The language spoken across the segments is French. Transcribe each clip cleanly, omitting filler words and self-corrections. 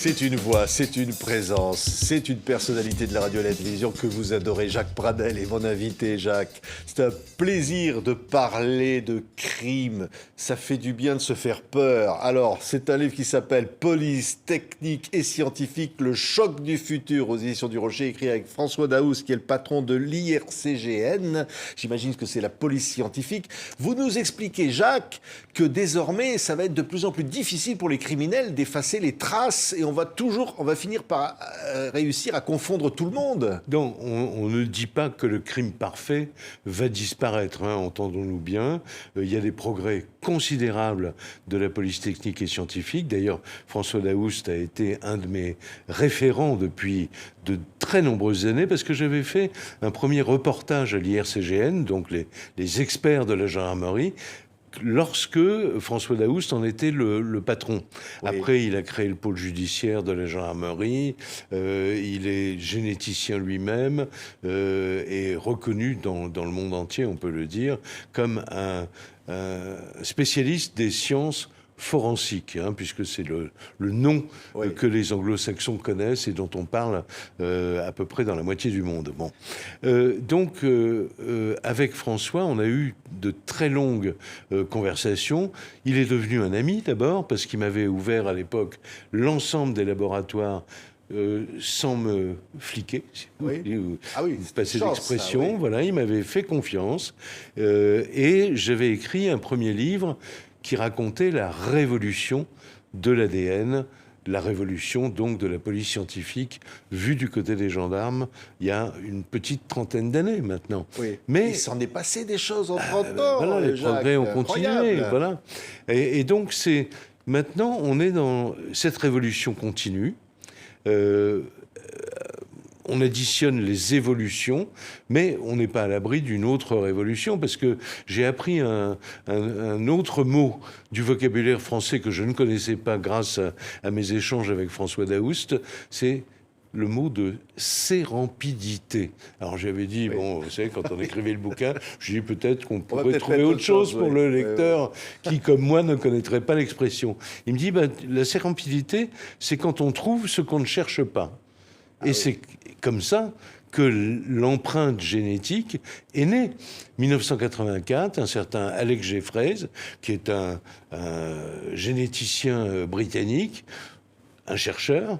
C'est une voix, c'est une présence, c'est une personnalité de la radio et de la télévision que vous adorez. Jacques Pradel est mon invité, Jacques. C'est un plaisir de parler de crime. Ça fait du bien de se faire peur. Alors, c'est un livre qui s'appelle Police, technique et scientifique, le choc du futur aux éditions du Rocher, écrit avec François Daoust, qui est le patron de l'IRCGN. J'imagine que c'est la police scientifique. Vous nous expliquez, Jacques, que désormais, ça va être de plus en plus difficile pour les criminels d'effacer les traces et on va finir par réussir à confondre tout le monde. Donc, on ne dit pas que le crime parfait va disparaître, hein, entendons-nous bien. Il y a des progrès considérables de la police technique et scientifique. D'ailleurs, François Daoust a été un de mes référents depuis de très nombreuses années parce que j'avais fait un premier reportage à l'IRCGN, donc les experts de la gendarmerie, lorsque François Daoust en était le patron. Oui. Après, il a créé le pôle judiciaire de la gendarmerie. Il est généticien lui-même et reconnu dans le monde entier, on peut le dire, comme un spécialiste des sciences forensique, hein, puisque c'est le nom que les anglo-saxons connaissent et dont on parle à peu près dans la moitié du monde. Bon. Donc, avec François, on a eu de très longues conversations. Il est devenu un ami d'abord, parce qu'il m'avait ouvert à l'époque l'ensemble des laboratoires sans me fliquer, si vous passez l'expression. Voilà, il m'avait fait confiance. Et j'avais écrit un premier livre qui racontait la révolution de l'ADN, la révolution donc de la police scientifique vue du côté des gendarmes il y a une petite trentaine d'années maintenant. Oui. Mais il s'en est passé des choses en 30 ans. Voilà, les progrès ont continué. Voilà. Et donc maintenant on est dans cette révolution continue. On additionne les évolutions, mais on n'est pas à l'abri d'une autre révolution, parce que j'ai appris un autre mot du vocabulaire français que je ne connaissais pas grâce à mes échanges avec François Daoust, c'est le mot de sérampidité. Alors j'avais dit, bon, vous savez, quand on écrivait le bouquin, je dis peut-être qu'on pourrait trouver autre chose pour le lecteur qui, comme moi, ne connaîtrait pas l'expression. Il me dit, la sérampidité, c'est quand on trouve ce qu'on ne cherche pas. Et c'est comme ça que l'empreinte génétique est née. 1984, un certain Alex Jeffreys, qui est un généticien britannique, un chercheur,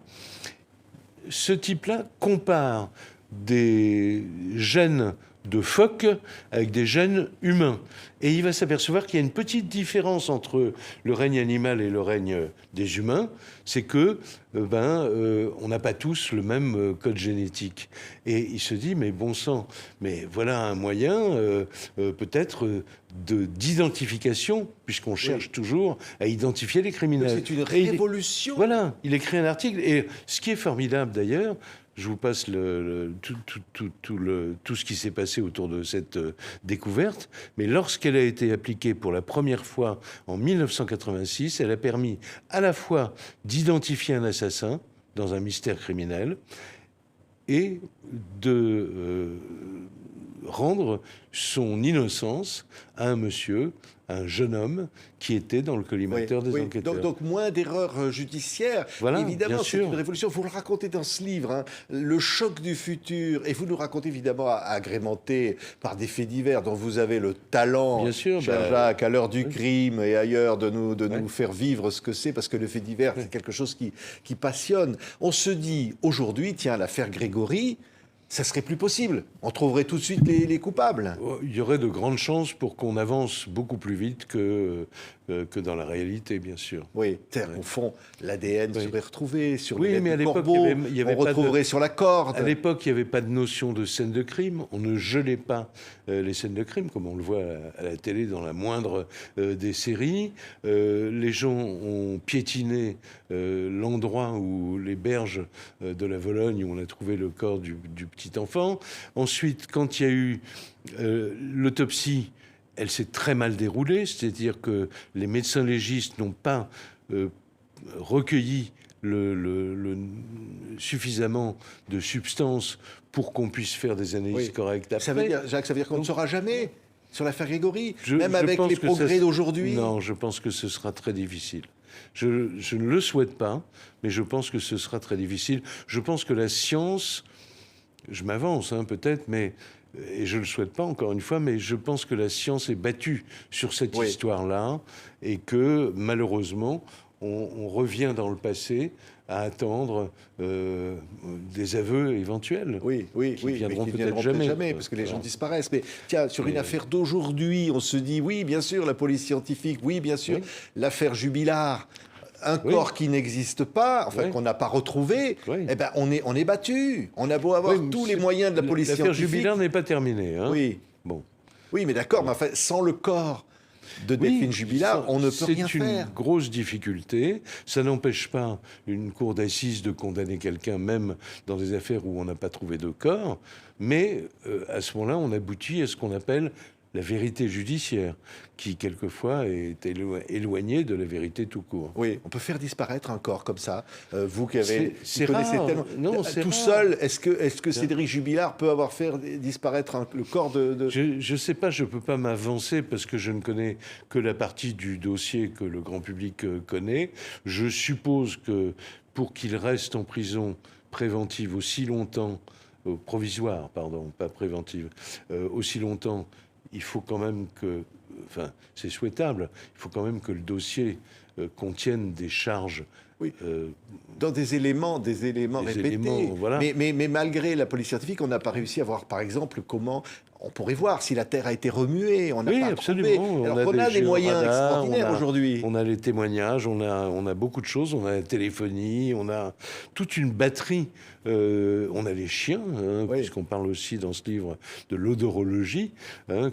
ce type-là compare des gènes de phoques avec des gènes humains. Et il va s'apercevoir qu'il y a une petite différence entre le règne animal et le règne des humains, c'est que on n'a pas tous le même code génétique. Et il se dit, mais bon sang, mais voilà un moyen peut-être d'identification, puisqu'on cherche toujours à identifier les criminels. Donc c'est une révolution. Voilà, il écrit un article. Et ce qui est formidable d'ailleurs, je vous passe tout ce qui s'est passé autour de cette découverte, mais lorsqu'elle a été appliquée pour la première fois en 1986, elle a permis à la fois d'identifier un assassin dans un mystère criminel et de rendre son innocence à un monsieur, un jeune homme qui était dans le collimateur des enquêteurs. Donc moins d'erreurs judiciaires. Voilà, évidemment, c'est une révolution. Vous le racontez dans ce livre, hein, le choc du futur. Et vous nous racontez évidemment agrémenté par des faits divers dont vous avez le talent, bien sûr, cher Jacques, à l'heure du crime et ailleurs, de nous faire vivre ce que c'est, parce que le fait divers, c'est quelque chose qui passionne. On se dit aujourd'hui, tiens, l'affaire Grégory, ça serait plus possible. On trouverait tout de suite les coupables. Il y aurait de grandes chances pour qu'on avance beaucoup plus vite que dans la réalité, bien sûr. Oui, au fond, l'ADN serait retrouvé sur les bêtes du corbeau, on retrouverait sur la corde. À l'époque, il n'y avait pas de notion de scène de crime. On ne gelait pas les scènes de crime, comme on le voit à la télé dans la moindre des séries. Les gens ont piétiné l'endroit où les berges de la Vologne, où on a trouvé le corps du petit enfant. Ensuite, quand il y a eu l'autopsie, elle s'est très mal déroulée, c'est-à-dire que les médecins légistes n'ont pas recueilli suffisamment de substances pour qu'on puisse faire des analyses correctes après. Ça veut dire, Jacques, ça veut dire qu'on ne saura jamais. sur l'affaire Grégory, Je même avec pense les que progrès d'aujourd'hui? Non, je pense que ce sera très difficile. Je ne le souhaite pas, mais je pense que ce sera très difficile. Je pense que la science, je m'avance peut-être, mais et je ne le souhaite pas encore une fois, mais je pense que la science est battue sur cette histoire-là et que malheureusement, on revient dans le passé à attendre des aveux éventuels. Oui, mais qui viendront peut-être jamais, parce que les gens disparaissent. Mais tiens, sur une affaire d'aujourd'hui, on se dit, oui, bien sûr, la police scientifique, oui, bien sûr, l'affaire Jubilard, un corps qui n'existe pas, enfin qu'on n'a pas retrouvé, eh ben on est battu. On a beau avoir tous les moyens de la police scientifique. L'affaire Jubilard n'est pas terminée. Oui. Bon. Oui, mais d'accord, mais enfin, sans le corps de Delphine Jubilard, on ne peut rien faire. C'est une grosse difficulté. Ça n'empêche pas une cour d'assises de condamner quelqu'un, même dans des affaires où on n'a pas trouvé de corps. Mais à ce moment-là, on aboutit à ce qu'on appelle la vérité judiciaire, qui quelquefois est éloignée de la vérité tout court. Oui, on peut faire disparaître un corps comme ça. Vous qui connaissez rare. tellement... Non, c'est tout rare. seul, est-ce que Cédric Jubilard peut avoir fait disparaître le corps de... Je ne sais pas, je ne peux pas m'avancer parce que je ne connais que la partie du dossier que le grand public connaît. Je suppose que pour qu'il reste en prison préventive aussi longtemps, provisoire, pardon, pas préventive, aussi longtemps, il faut quand même que, enfin, c'est souhaitable, il faut quand même que le dossier contienne des charges. Oui. Dans des éléments répétés. Voilà. Mais malgré la police scientifique, on n'a pas réussi à voir, par exemple, comment on pourrait voir si la Terre a été remuée. On n'a pas absolument. trouvé. Alors qu'on a des moyens extraordinaires aujourd'hui. On a les témoignages, on a beaucoup de choses. On a la téléphonie, on a toute une batterie. On a les chiens, puisqu'on parle aussi dans ce livre de l'odorologie,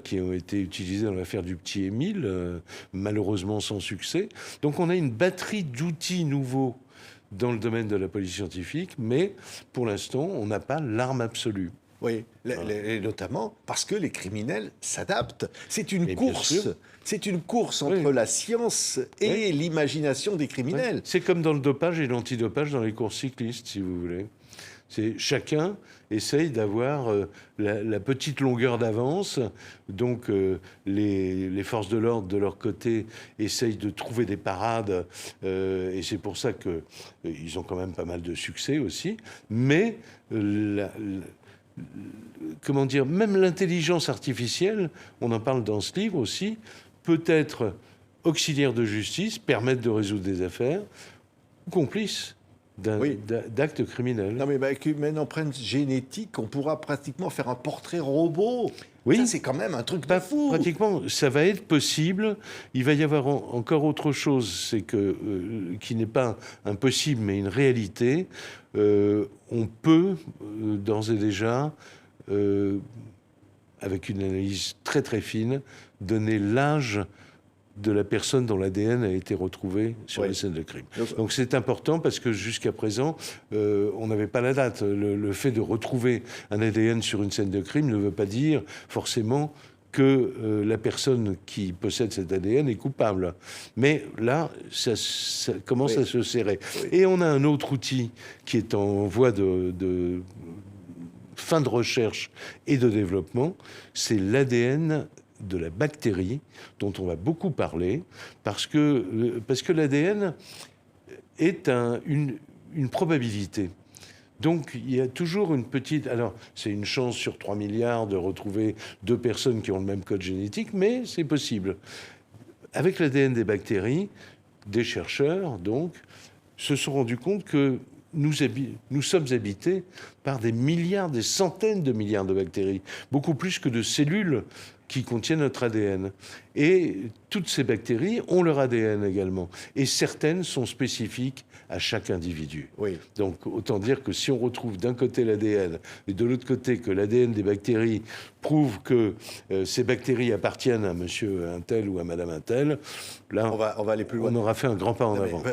qui ont été utilisés dans l'affaire du petit Émile, malheureusement sans succès. Donc on a une batterie d'outils nouveaux dans le domaine de la police scientifique, mais pour l'instant, on n'a pas l'arme absolue. Oui, et notamment parce que les criminels s'adaptent. C'est une course entre la science et l'imagination des criminels. C'est comme dans le dopage et l'antidopage dans les courses cyclistes, si vous voulez. Chacun essaye d'avoir la petite longueur d'avance. Donc, les forces de l'ordre, de leur côté, essayent de trouver des parades. Et c'est pour ça qu'ils ont quand même pas mal de succès aussi. Mais comment dire, même l'intelligence artificielle, on en parle dans ce livre aussi, peut être auxiliaire de justice, permettre de résoudre des affaires, ou complice d'actes criminels. Non, mais avec une empreinte génétique, on pourra pratiquement faire un portrait robot. Oui. Ça, c'est quand même un truc de fou. Pratiquement, ça va être possible. Il va y avoir encore autre chose, c'est qui n'est pas impossible, mais une réalité. On peut d'ores et déjà, avec une analyse très très fine, donner l'âge de la personne dont l'ADN a été retrouvé sur les scènes de crime. Donc c'est important parce que jusqu'à présent, on n'avait pas la date. Le fait de retrouver un ADN sur une scène de crime ne veut pas dire forcément que la personne qui possède cet ADN est coupable. Mais là, ça commence à se serrer. Et on a un autre outil qui est en voie de fin de recherche et de développement, c'est l'ADN de la bactérie, dont on va beaucoup parler, parce que l'ADN est une probabilité. Donc, il y a toujours une petite... Alors, c'est une chance sur 3 milliards de retrouver 2 personnes qui ont le même code génétique, mais c'est possible. Avec l'ADN des bactéries, des chercheurs, donc, se sont rendus compte que nous sommes habités par des milliards, des centaines de milliards de bactéries, beaucoup plus que de cellules qui contiennent notre ADN. Et toutes ces bactéries ont leur ADN également. Et certaines sont spécifiques à chaque individu. Oui. Donc, autant dire que si on retrouve d'un côté l'ADN et de l'autre côté que l'ADN des bactéries prouve que ces bactéries appartiennent à monsieur un tel ou à madame un tel, là, on va aller plus loin. On aura fait un grand pas en avant.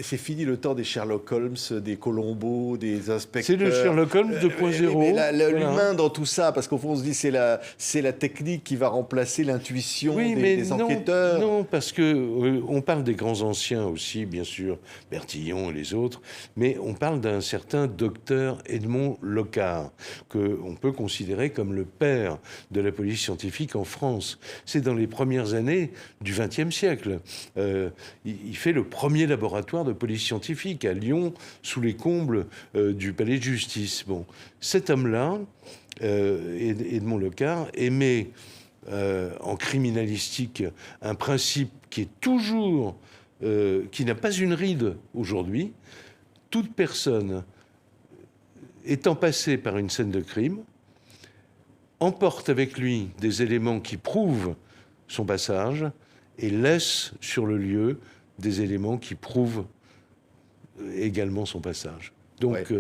C'est fini le temps des Sherlock Holmes, des Colombo, des inspecteurs. C'est le Sherlock Holmes 2.0. Mais l'humain dans tout ça, parce qu'au fond, on se dit c'est la technique qui va remplacer l'intuition des des enquêteurs. Non, parce que on parle des grands anciens aussi, bien sûr, Bertillon et les autres, mais on parle d'un certain docteur Edmond Locard, qu'on peut considérer comme le père de la police scientifique en France. C'est dans les premières années du XXe siècle. Il fait le premier laboratoire de police scientifique à Lyon, sous les combles du palais de justice. Bon, cet homme-là, Edmond Locard, émet en criminalistique un principe qui est toujours, qui n'a pas une ride aujourd'hui. Toute personne étant passée par une scène de crime emporte avec lui des éléments qui prouvent son passage et laisse sur le lieu des éléments qui prouvent également son passage. Donc,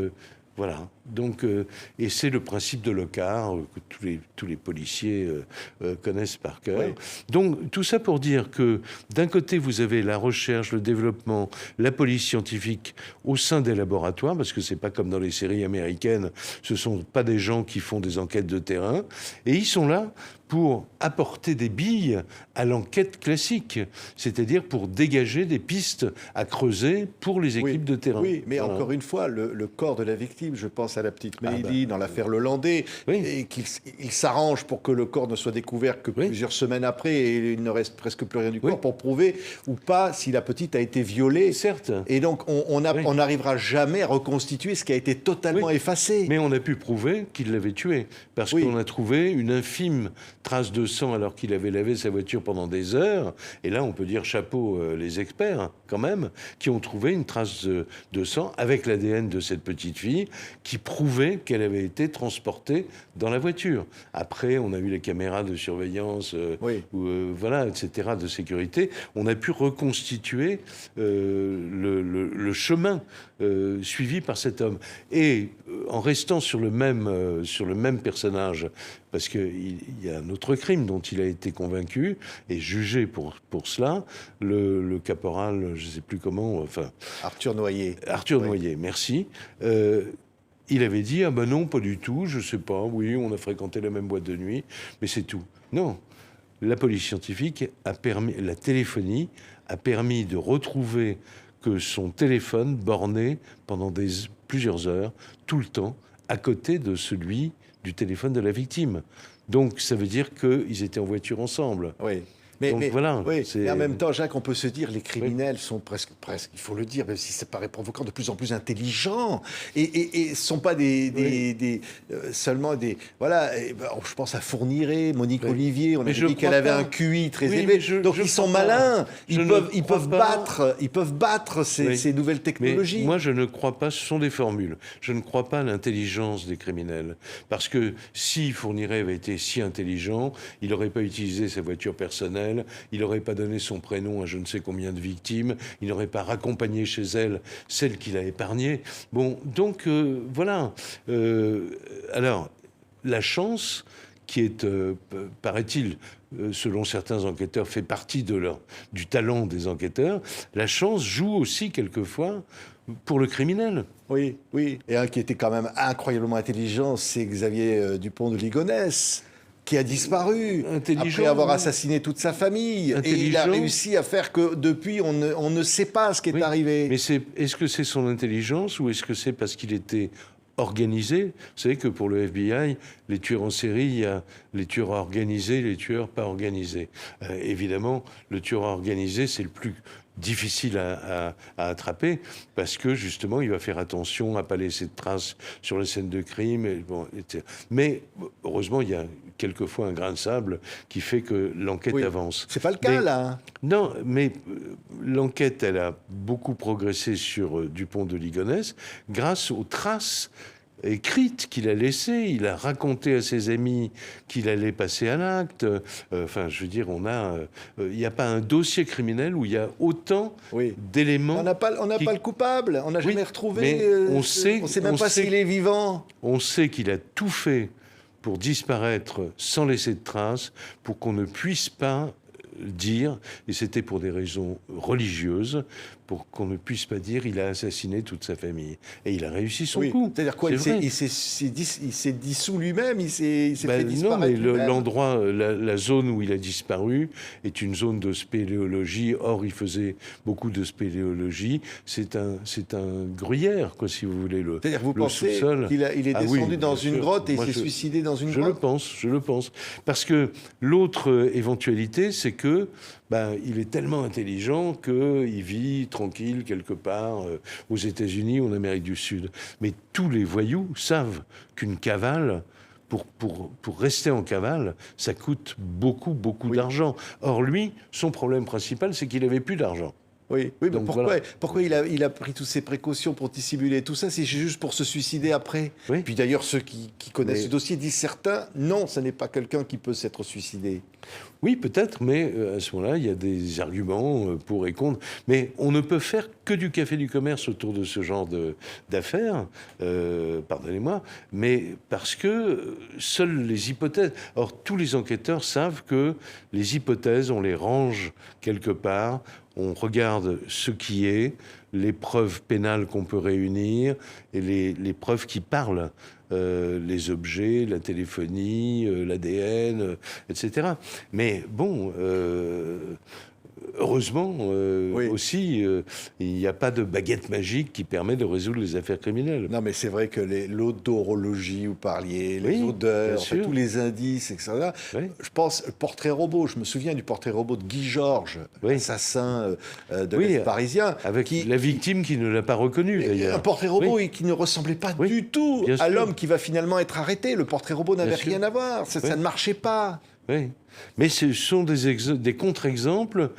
voilà. Donc, et c'est le principe de Locard que tous les policiers connaissent par cœur. Oui. Donc, tout ça pour dire que d'un côté, vous avez la recherche, le développement, la police scientifique au sein des laboratoires, parce que c'est pas comme dans les séries américaines, ce sont pas des gens qui font des enquêtes de terrain, et ils sont là pour apporter des billes à l'enquête classique, c'est-à-dire pour dégager des pistes à creuser pour les équipes de terrain. Oui, mais encore une fois, le corps de la victime, je pense à la petite Mélie dans l'affaire Lelandais, et qu'il s'arrange pour que le corps ne soit découvert que plusieurs semaines après, et il ne reste presque plus rien du corps pour prouver ou pas si la petite a été violée. Certes. Et donc, on n'arrivera jamais à reconstituer ce qui a été totalement effacé. Mais on a pu prouver qu'il l'avait tué, parce qu'on a trouvé une infime trace de sang alors qu'il avait lavé sa voiture pendant des heures. Et là, on peut dire chapeau les experts, quand même, qui ont trouvé une trace de sang avec l'ADN de cette petite fille qui prouvait qu'elle avait été transportée dans la voiture. Après, on a eu les caméras de surveillance, voilà, etc., de sécurité. On a pu reconstituer le chemin suivi par cet homme. Et en restant sur le même personnage, parce qu'il y a un autre crime dont il a été convaincu et jugé pour cela, le caporal, je ne sais plus comment, enfin... Arthur Noyer. Arthur Noyer, merci. Il avait dit, ah ben non, pas du tout, je ne sais pas, oui, on a fréquenté la même boîte de nuit, mais c'est tout. Non, la police scientifique a permis, la téléphonie a permis de retrouver que son téléphone bornait pendant plusieurs heures, tout le temps, à côté de celui du téléphone de la victime. Donc, ça veut dire qu'ils étaient en voiture ensemble. Oui. Mais voilà. Mais en même temps, Jacques, on peut se dire les criminels sont presque, il faut le dire, même si ça paraît provoquant, de plus en plus intelligents. Et ce ne sont pas seulement des... Voilà, je pense à Fourniret, Monique Olivier, on a dit qu'elle avait un QI très élevé. Donc ils sont malins, ils peuvent battre ces nouvelles technologies. Mais moi, je ne crois pas, ce sont des formules, je ne crois pas à l'intelligence des criminels. Parce que si Fourniret avait été si intelligent, il n'aurait pas utilisé sa voiture personnelle, il n'aurait pas donné son prénom à je ne sais combien de victimes, il n'aurait pas raccompagné chez elle celle qu'il a épargnée. Bon, donc voilà. Alors, la chance, qui est, paraît-il, selon certains enquêteurs, fait partie du talent des enquêteurs, la chance joue aussi quelquefois pour le criminel. Oui. Et un qui était quand même incroyablement intelligent, c'est Xavier Dupont de Ligonnès, qui a disparu après avoir assassiné toute sa famille. Et il a réussi à faire que, depuis, on ne sait pas ce qui est arrivé. Mais est-ce que c'est son intelligence ou est-ce que c'est parce qu'il était organisé? Vous savez que pour le FBI, les tueurs en série, il y a les tueurs organisés, les tueurs pas organisés. Évidemment, le tueur organisé, c'est le plus difficile à attraper parce que justement il va faire attention à pas laisser de traces sur les scènes de crime etc. Mais heureusement il y a quelquefois un grain de sable qui fait que l'enquête avance. C'est pas le cas là. Non, mais l'enquête elle a beaucoup progressé sur Dupont de Ligonnès grâce aux traces écrite qu'il a laissée. Il a raconté à ses amis qu'il allait passer à l'acte. Enfin, je veux dire, il n'y a pas un dossier criminel où il y a autant d'éléments. On n'a pas le coupable. On n'a jamais retrouvé. On sait même pas s'il est vivant. On sait qu'il a tout fait pour disparaître sans laisser de traces, pour qu'on ne puisse pas dire, et c'était pour des raisons religieuses, pour qu'on ne puisse pas dire il a assassiné toute sa famille. Et il a réussi son coup. C'est-à-dire quoi? Il s'est dissous lui-même, il s'est fait disparaître non, mais lui-même. l'endroit, la zone où il a disparu est une zone de spéléologie. Or, il faisait beaucoup de spéléologie. C'est un gruyère, quoi, si vous voulez. C'est-à-dire que vous pensez sous-sol. qu'il est descendu dans une sûr. grotte et il Moi, s'est suicidé dans une je grotte? je le pense. Parce que l'autre éventualité, c'est que il est tellement intelligent qu'il vit tranquille quelque part aux États-Unis ou en Amérique du Sud. Mais tous les voyous savent qu'une cavale, pour rester en cavale, ça coûte beaucoup d'argent. Or, lui, son problème principal, c'est qu'il n'avait plus d'argent. Oui, mais Donc, pourquoi il a pris toutes ces précautions pour dissimuler tout ça? C'est juste pour se suicider après. Oui. Puis d'ailleurs, ceux qui connaissent ce dossier disent certains, non, ce n'est pas quelqu'un qui peut s'être suicidé. Oui, peut-être, mais à ce moment-là, il y a des arguments pour et contre. Mais on ne peut faire que du café du commerce autour de ce genre d'affaires, pardonnez-moi, mais parce que seules les hypothèses... Or, tous les enquêteurs savent que les hypothèses, on les range quelque part, on regarde ce qui est, les preuves pénales qu'on peut réunir et les preuves qui parlent. Les objets, la téléphonie, l'ADN, etc. Mais bon, heureusement aussi, il n'y a pas de baguette magique qui permet de résoudre les affaires criminelles. Non, mais c'est vrai que l'odorologie, vous parliez, les odeurs, tous les indices, etc. Oui. Je pense, le portrait robot, je me souviens du portrait robot de Guy Georges, assassin de l'Est parisien. Avec la victime qui ne l'a pas reconnu, d'ailleurs. Un portrait robot qui ne ressemblait pas du tout à l'homme qui va finalement être arrêté. Le portrait robot n'avait rien à voir, ça ne marchait pas. Oui, mais ce sont des contre-exemples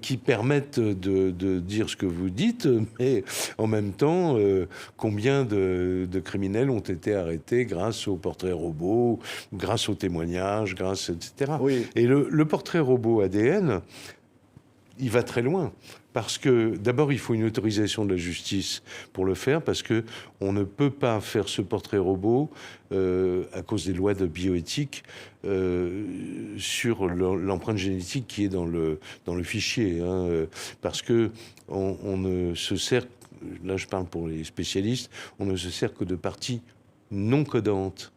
qui permettent de dire ce que vous dites, mais en même temps, combien de criminels ont été arrêtés grâce au portrait robot, grâce aux témoignages, etc. Oui. Et le portrait robot ADN, il va très loin. Parce que d'abord, il faut une autorisation de la justice pour le faire, parce que on ne peut pas faire ce portrait robot à cause des lois de bioéthique sur l'empreinte génétique qui est dans le fichier, parce que on ne se sert, là je parle pour les spécialistes, on ne se sert que de parties non codantes.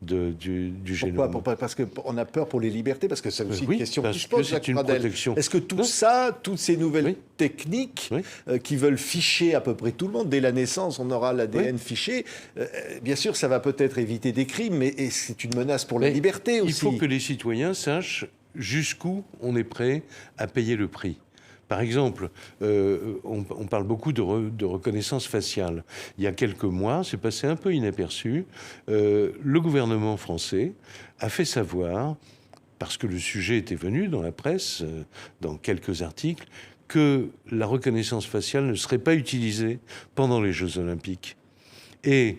Du génome. Pourquoi? Parce qu'on a peur pour les libertés, parce que c'est aussi une question qui se pose, pose, Jacques Pradel. Est-ce que tout ça, toutes ces nouvelles techniques qui veulent ficher à peu près tout le monde, dès la naissance, on aura l'ADN fiché, bien sûr, ça va peut-être éviter des crimes, mais c'est une menace pour la liberté aussi. Il faut que les citoyens sachent jusqu'où on est prêt à payer le prix. Par exemple, on parle beaucoup de reconnaissance faciale. Il y a quelques mois, c'est passé un peu inaperçu, le gouvernement français a fait savoir, parce que le sujet était venu dans la presse, dans quelques articles, que la reconnaissance faciale ne serait pas utilisée pendant les Jeux Olympiques. Et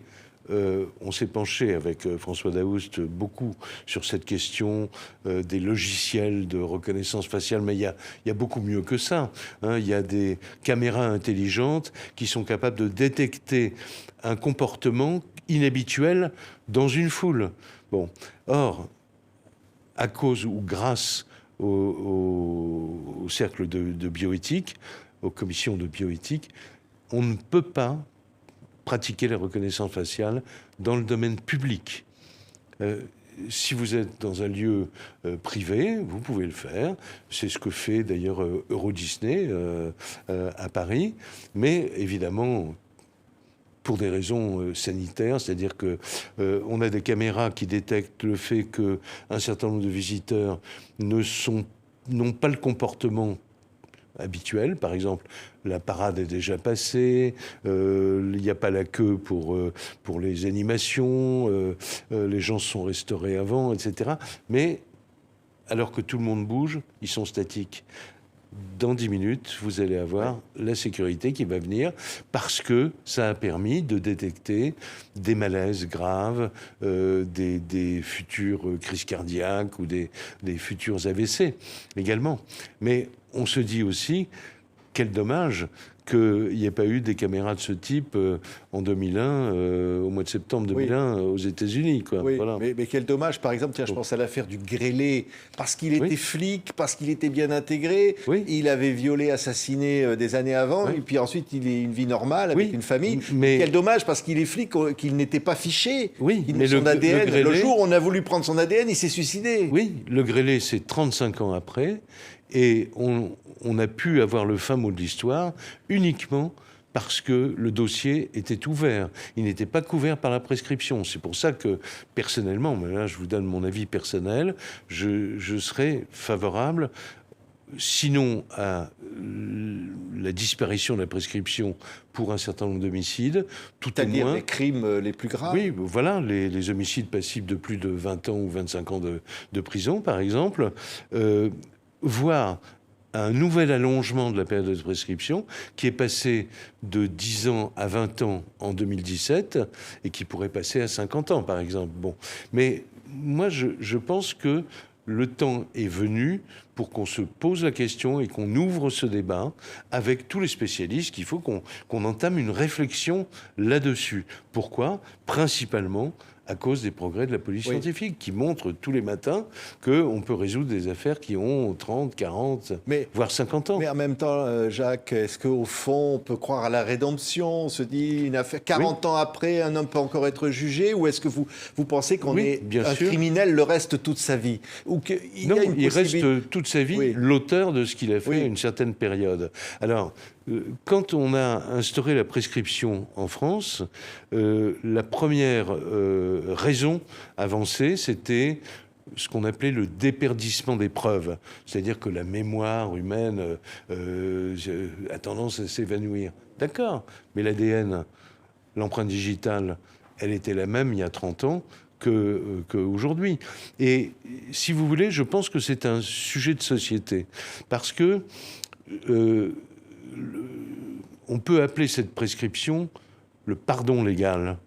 on s'est penché avec François Daoust beaucoup sur cette question des logiciels de reconnaissance faciale, mais il y a beaucoup mieux que ça. Il y a des caméras intelligentes qui sont capables de détecter un comportement inhabituel dans une foule. Bon, or, à cause ou grâce au cercle de bioéthique, aux commissions de bioéthique, on ne peut pas pratiquer la reconnaissance faciale dans le domaine public. Si vous êtes dans un lieu privé, vous pouvez le faire. C'est ce que fait d'ailleurs Euro Disney à Paris. Mais évidemment, pour des raisons sanitaires, c'est-à-dire que on a des caméras qui détectent le fait qu'un certain nombre de visiteurs n'ont pas le comportement habituel. Par exemple, la parade est déjà passée, il n'y a pas la queue pour les animations, les gens se sont restaurés avant, etc. Mais alors que tout le monde bouge, ils sont statiques. Dans 10 minutes, vous allez avoir la sécurité qui va venir parce que ça a permis de détecter des malaises graves, des futures crises cardiaques ou des futurs AVC également. Mais on se dit aussi quel dommage qu'il n'y ait pas eu des caméras de ce type en 2001, au mois de septembre 2001, aux États-Unis. Quoi. Oui, voilà. mais quel dommage. Par exemple, tiens, je pense à l'affaire du grêlé. Parce qu'il était flic, parce qu'il était bien intégré, il avait violé, assassiné des années avant, et puis ensuite il a une vie normale avec une famille. Mais quel dommage, parce qu'il est flic, qu'il n'était pas fiché. Mais son ADN, le jour où on a voulu prendre son ADN, il s'est suicidé. Oui, le grêlé, c'est 35 ans après. Et on a pu avoir le fin mot de l'histoire uniquement parce que le dossier était ouvert. Il n'était pas couvert par la prescription. C'est pour ça que, personnellement, mais là je vous donne mon avis personnel, je serais favorable, sinon à la disparition de la prescription pour un certain nombre d'homicides, tout au moins... C'est-à-dire les crimes les plus graves. Oui, voilà, les homicides passibles de plus de 20 ans ou 25 ans de prison, par exemple, voire un nouvel allongement de la période de prescription qui est passé de 10 ans à 20 ans en 2017 et qui pourrait passer à 50 ans, par exemple. Bon. Mais moi, je pense que le temps est venu pour qu'on se pose la question et qu'on ouvre ce débat avec tous les spécialistes, qu'il faut qu'on entame une réflexion là-dessus. Pourquoi ? Principalement à cause des progrès de la police scientifique, qui montrent tous les matins qu'on peut résoudre des affaires qui ont 30, 40, voire 50 ans. Mais en même temps, Jacques, est-ce qu'au fond, on peut croire à la rédemption ? On se dit, une affaire 40 ans après, un homme peut encore être jugé ? Ou est-ce que vous pensez qu'on est un criminel le reste toute sa vie ? Ou il reste toute sa vie l'auteur de ce qu'il a fait à une certaine période. Alors, quand on a instauré la prescription en France, la première raison avancée, c'était ce qu'on appelait le déperdissement des preuves. C'est-à-dire que la mémoire humaine a tendance à s'évanouir. D'accord, mais l'ADN, l'empreinte digitale, elle était la même il y a 30 ans qu'aujourd'hui. Et si vous voulez, je pense que c'est un sujet de société. Parce que on peut appeler cette prescription le pardon légal.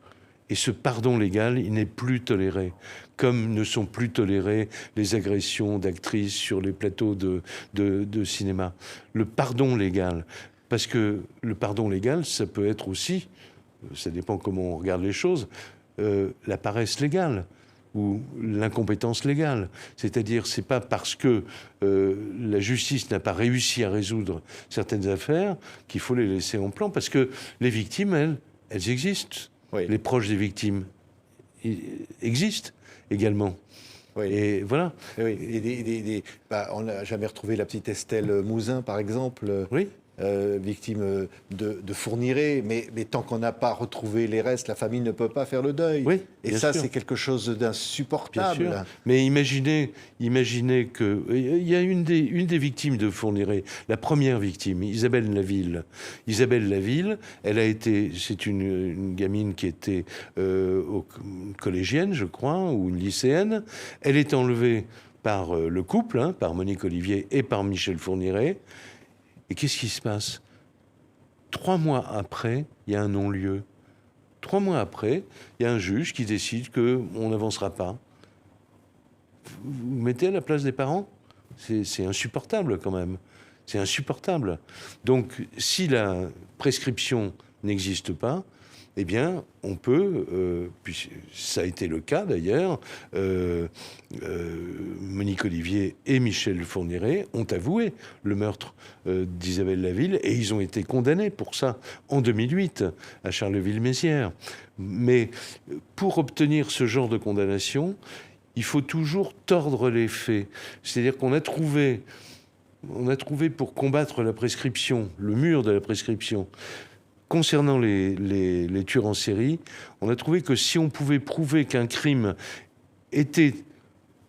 Et ce pardon légal, il n'est plus toléré. Comme ne sont plus tolérées les agressions d'actrices sur les plateaux de cinéma. Le pardon légal. Parce que le pardon légal, ça peut être aussi, ça dépend comment on regarde les choses, la paresse légale ou l'incompétence légale. C'est-à-dire, c'est pas parce que la justice n'a pas réussi à résoudre certaines affaires qu'il faut les laisser en plan, parce que les victimes, elles existent. Les proches des victimes existent également. Et voilà. On n'a jamais retrouvé la petite Estelle Mouzin, par exemple. Victime de Fourniret, mais tant qu'on n'a pas retrouvé les restes, la famille ne peut pas faire le deuil. Et ça, c'est quelque chose d'insupportable. Mais imaginez que... Il y a une des victimes de Fourniret, la première victime, Isabelle Laville. Isabelle Laville, c'est une gamine qui était collégienne, je crois, ou une lycéenne. Elle est enlevée par le couple, par Monique Olivier et par Michel Fourniret. Et qu'est-ce qui se passe ? 3 mois après, il y a un non-lieu. 3 mois après, il y a un juge qui décide qu'on n'avancera pas. Vous vous mettez à la place des parents ? C'est insupportable quand même. C'est insupportable. Donc, si la prescription n'existe pas, eh bien, on peut, puis ça a été le cas d'ailleurs, Monique Olivier et Michel Fourniret ont avoué le meurtre d'Isabelle Laville et ils ont été condamnés pour ça en 2008 à Charleville-Mézières. Mais pour obtenir ce genre de condamnation, il faut toujours tordre les faits. C'est-à-dire qu'on a trouvé pour combattre la prescription, le mur de la prescription. Concernant les tueurs en série, on a trouvé que si on pouvait prouver qu'un crime était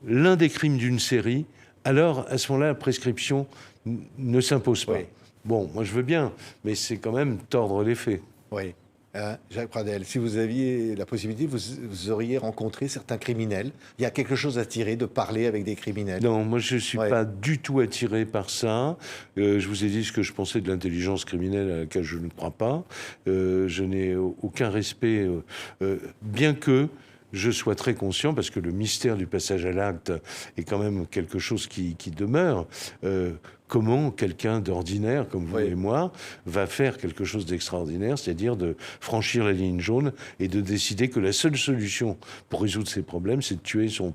l'un des crimes d'une série, alors à ce moment-là, la prescription ne s'impose pas. Bon, moi je veux bien, mais c'est quand même tordre les faits. Jacques Pradel, si vous aviez la possibilité, vous auriez rencontré certains criminels. Il y a quelque chose à tirer de parler avec des criminels. Non, moi je ne suis pas du tout attiré par ça. Je vous ai dit ce que je pensais de l'intelligence criminelle à laquelle je ne crois pas. Je n'ai aucun respect, bien que je sois très conscient, parce que le mystère du passage à l'acte est quand même quelque chose qui demeure. comment quelqu'un d'ordinaire, comme vous Oui. et moi, va faire quelque chose d'extraordinaire, c'est-à-dire de franchir la ligne jaune et de décider que la seule solution pour résoudre ses problèmes, c'est de tuer son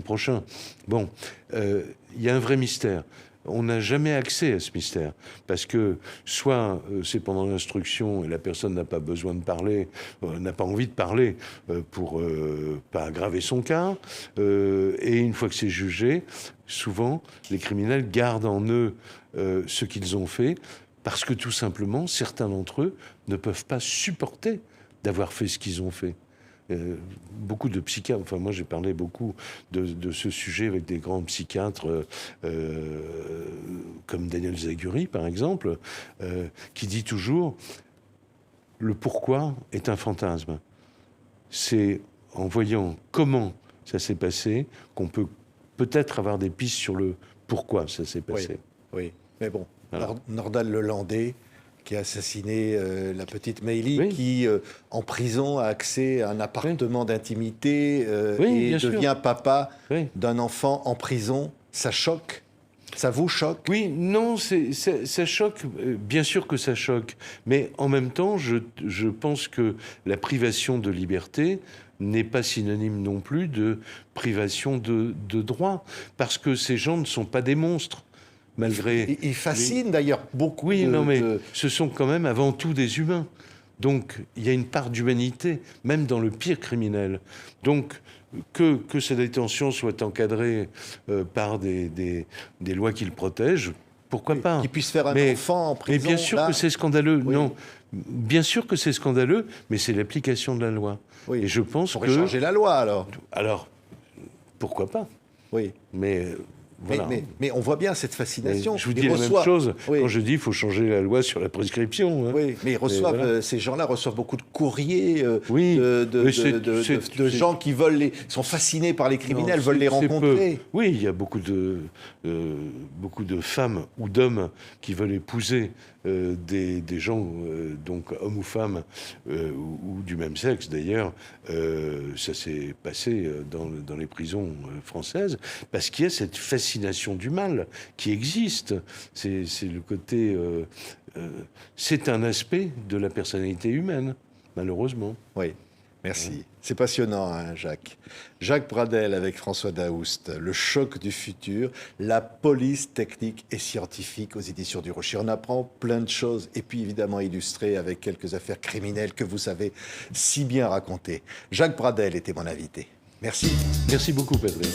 prochain. Bon, il y a un vrai mystère. On n'a jamais accès à ce mystère, parce que soit c'est pendant l'instruction et la personne n'a pas besoin de parler, n'a pas envie de parler pour pas aggraver son cas, et une fois que c'est jugé, souvent les criminels gardent en eux ce qu'ils ont fait, parce que tout simplement, certains d'entre eux ne peuvent pas supporter d'avoir fait ce qu'ils ont fait. Beaucoup de psychiatres, enfin moi j'ai parlé beaucoup de ce sujet avec des grands psychiatres comme Daniel Zaguri par exemple, qui dit toujours le pourquoi est un fantasme. C'est en voyant comment ça s'est passé qu'on peut peut-être avoir des pistes sur le pourquoi ça s'est passé. Oui, mais bon, Voilà. Nordal Lelandais, qui a assassiné la petite Meili, Oui. qui, en prison, a accès à un appartement d'intimité Oui, et bien sûr. devient papa Oui. d'un enfant en prison. Ça choque? Ça vous choque? Oui, non, ça choque. Bien sûr que ça choque. Mais en même temps, je pense que la privation de liberté n'est pas synonyme non plus de privation de droit. Parce que ces gens ne sont pas des monstres, malgré... Il fascine d'ailleurs beaucoup. Oui, non, mais de- ce sont quand même avant tout des humains. Donc, il y a une part d'humanité, même dans le pire criminel. Donc, que sa détention soit encadrée par des lois qui le protègent, pourquoi pas? Qu'il puisse faire un Mais- enfant en Mais prison. bien sûr là, que c'est scandaleux. Oui. Non, bien sûr que c'est scandaleux, mais c'est l'application de la loi. Oui. Et je pense il faudrait que... changer la loi alors. Alors, pourquoi pas? Oui. Mais voilà. Mais on voit bien cette Mais fascination. je vous Ils dis la même reçoivent- chose Oui. quand je dis qu'il faut changer la loi sur la prescription. Hein. Oui, mais ils reçoivent, voilà. ces gens-là reçoivent beaucoup de courriers Oui, mais c'est- de gens qui veulent sont fascinés par les criminels, Non, veulent les c'est peu. rencontrer. Oui, il y a beaucoup de femmes ou d'hommes qui veulent épouser des gens, donc hommes ou femmes, ou du même sexe d'ailleurs. Ça s'est passé dans les prisons françaises, parce qu'il y a cette fascination du mal qui existe. C'est le côté... c'est un aspect de la personnalité humaine, malheureusement. Oui, merci. C'est passionnant, hein, Jacques. Jacques Pradel avec François Daoust, Le choc du futur, la police technique et scientifique aux éditions du Rocher. On apprend plein de choses et puis évidemment illustré avec quelques affaires criminelles que vous savez si bien raconter. Jacques Pradel était mon invité. Merci. Merci beaucoup, Patrick.